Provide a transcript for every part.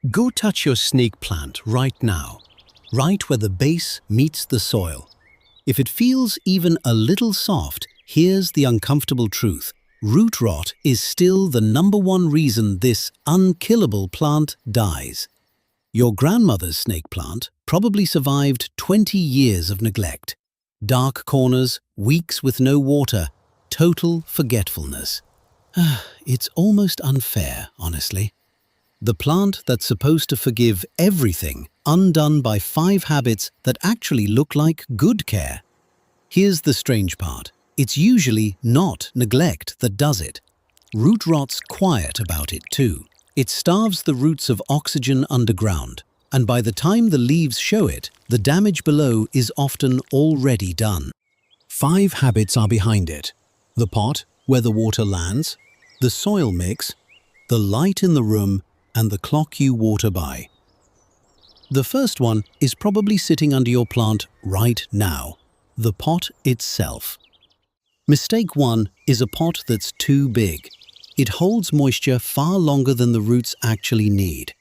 Go touch your snake plant right now, right where the base meets the soil. If it feels even a little soft, here's the uncomfortable truth. Root rot is still the #1 reason this unkillable plant dies. Your grandmother's snake plant probably survived 20 years of neglect. Dark corners, weeks with no water, total forgetfulness. It's almost unfair, honestly. The plant that's supposed to forgive everything, undone by 5 habits that actually look like good care. Here's the strange part. It's usually not neglect that does it. Root rot's quiet about it too. It starves the roots of oxygen underground, and by the time the leaves show it, the damage below is often already done. 5 habits are behind it. The pot, where the water lands, the soil mix, the light in the room, and the clock you water by. The first one is probably sitting under your plant right now, the pot itself. Mistake 1 is a pot that's too big. It holds moisture far longer than the roots actually need.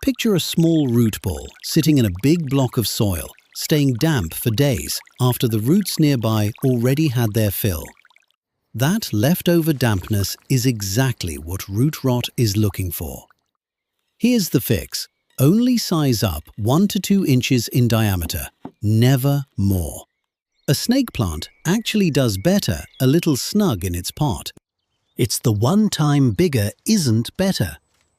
Picture a small root ball sitting in a big block of soil, staying damp for days after the roots nearby already had their fill. That leftover dampness is exactly what root rot is looking for. Here's the fix. Only size up 1 to 2 inches in diameter, never more. A snake plant actually does better a little snug in its pot. It's the one time bigger isn't better,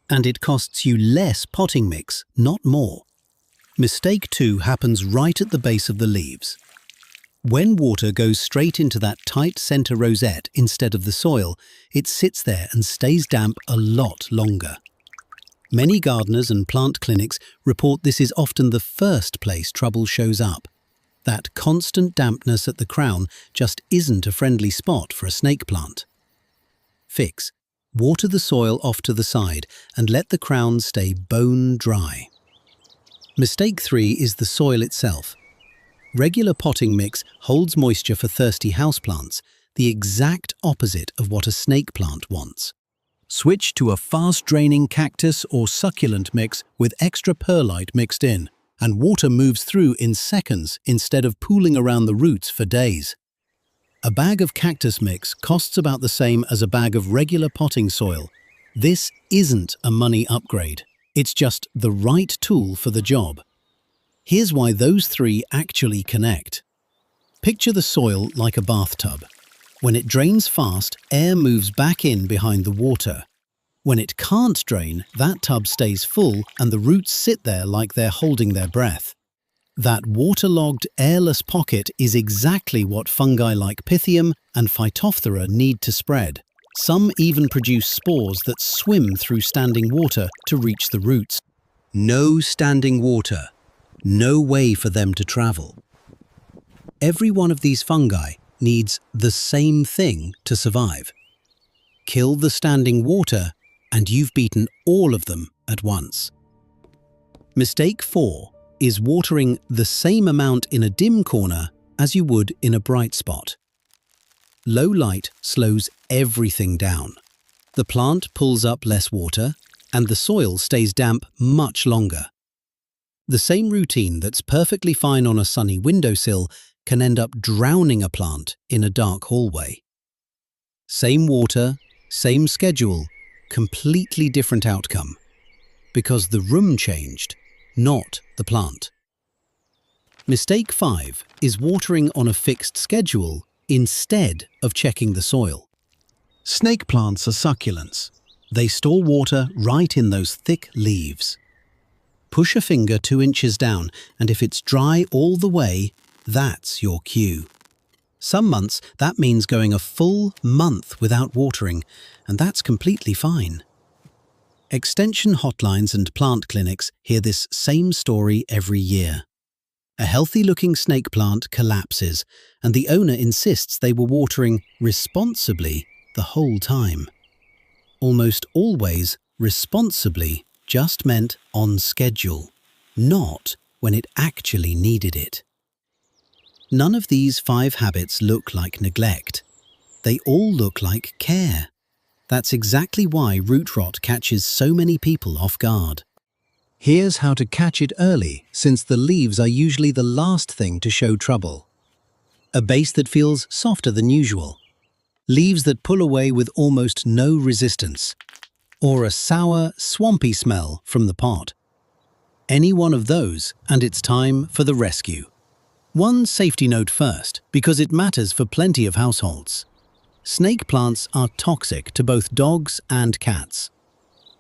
and it costs you less potting mix, not more. Mistake 2 happens right at the base of the leaves. When water goes straight into that tight center rosette instead of the soil, it sits there and stays damp a lot longer. Many gardeners and plant clinics report this is often the first place trouble shows up. That constant dampness at the crown just isn't a friendly spot for a snake plant. Fix. Water the soil off to the side and let the crown stay bone dry. Mistake 3 is the soil itself. Regular potting mix holds moisture for thirsty houseplants, the exact opposite of what a snake plant wants. Switch to a fast-draining cactus or succulent mix with extra perlite mixed in, and water moves through in seconds instead of pooling around the roots for days. A bag of cactus mix costs about the same as a bag of regular potting soil. This isn't a money upgrade. It's just the right tool for the job. Here's why those 3 actually connect. Picture the soil like a bathtub. When it drains fast, air moves back in behind the water. When it can't drain, that tub stays full and the roots sit there like they're holding their breath. That waterlogged, airless pocket is exactly what fungi like Pythium and Phytophthora need to spread. Some even produce spores that swim through standing water to reach the roots. No standing water, no way for them to travel. Every one of these fungi needs the same thing to survive. Kill the standing water and you've beaten all of them at once. Mistake 4 is watering the same amount in a dim corner as you would in a bright spot. Low light slows everything down. The plant pulls up less water and the soil stays damp much longer. The same routine that's perfectly fine on a sunny windowsill can end up drowning a plant in a dark hallway. Same water, same schedule, completely different outcome. Because the room changed, not the plant. Mistake 5 is watering on a fixed schedule instead of checking the soil. Snake plants are succulents. They store water right in those thick leaves. Push a finger 2 inches down, and if it's dry all the way, that's your cue. Some months, that means going a full month without watering, and that's completely fine. Extension hotlines and plant clinics hear this same story every year. A healthy-looking snake plant collapses, and the owner insists they were watering responsibly the whole time. Almost always, responsibly just meant on schedule, not when it actually needed it. None of these 5 habits look like neglect. They all look like care. That's exactly why root rot catches so many people off guard. Here's how to catch it early, since the leaves are usually the last thing to show trouble. A base that feels softer than usual. Leaves that pull away with almost no resistance. Or a sour, swampy smell from the pot. Any one of those, and it's time for the rescue. One safety note first, because it matters for plenty of households. Snake plants are toxic to both dogs and cats.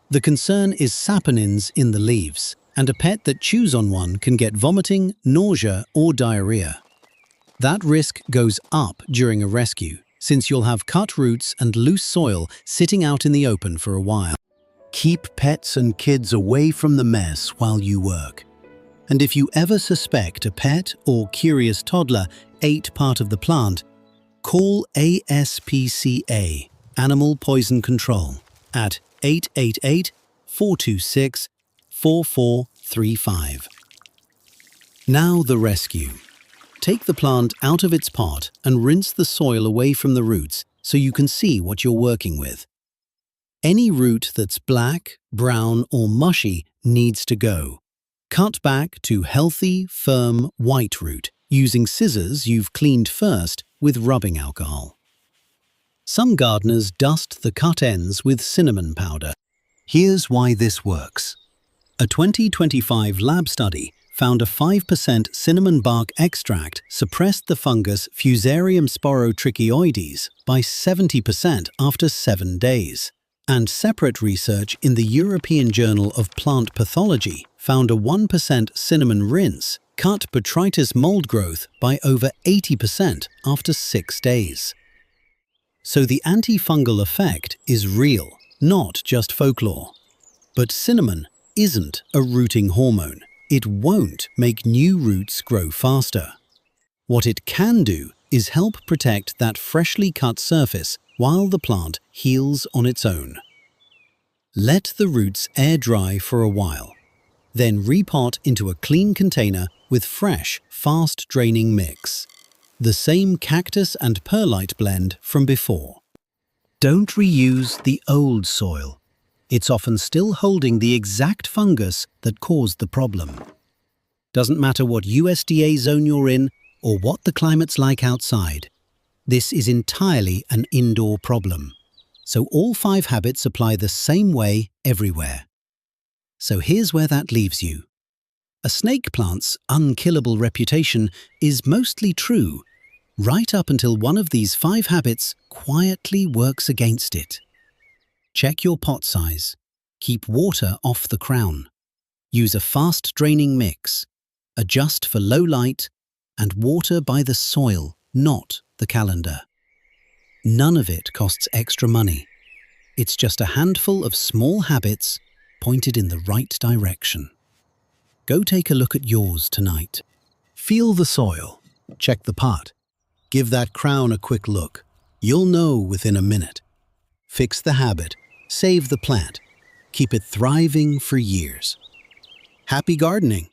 The concern is saponins in the leaves, and a pet that chews on one can get vomiting, nausea, or diarrhea. That risk goes up during a rescue, since you'll have cut roots and loose soil sitting out in the open for a while. Keep pets and kids away from the mess while you work. And if you ever suspect a pet or curious toddler ate part of the plant, call ASPCA, Animal Poison Control, at 888-426-4435. Now the rescue. Take the plant out of its pot and rinse the soil away from the roots so you can see what you're working with. Any root that's black, brown, or mushy needs to go. Cut back to healthy, firm, white root using scissors you've cleaned first with rubbing alcohol. Some gardeners dust the cut ends with cinnamon powder. Here's why this works. A 2025 lab study found a 5% cinnamon bark extract suppressed the fungus Fusarium sporotrichoides by 70% after 7 days. And separate research in the European Journal of Plant Pathology found a 1% cinnamon rinse cut botrytis mold growth by over 80% after 6 days. So the antifungal effect is real, not just folklore. But cinnamon isn't a rooting hormone. It won't make new roots grow faster. What it can do is help protect that freshly cut surface while the plant heals on its own. Let the roots air dry for a while. Then repot into a clean container with fresh, fast-draining mix. The same cactus and perlite blend from before. Don't reuse the old soil. It's often still holding the exact fungus that caused the problem. Doesn't matter what USDA zone you're in or what the climate's like outside. This is entirely an indoor problem. So all 5 habits apply the same way everywhere. So here's where that leaves you. A snake plant's unkillable reputation is mostly true, right up until one of these 5 habits quietly works against it. Check your pot size. Keep water off the crown. Use a fast-draining mix. Adjust for low light and water by the soil, not the calendar. None of it costs extra money. It's just a handful of small habits pointed in the right direction. Go take a look at yours tonight. Feel the soil. Check the pot. Give that crown a quick look. You'll know within a minute. Fix the habit. Save the plant. Keep it thriving for years. Happy gardening!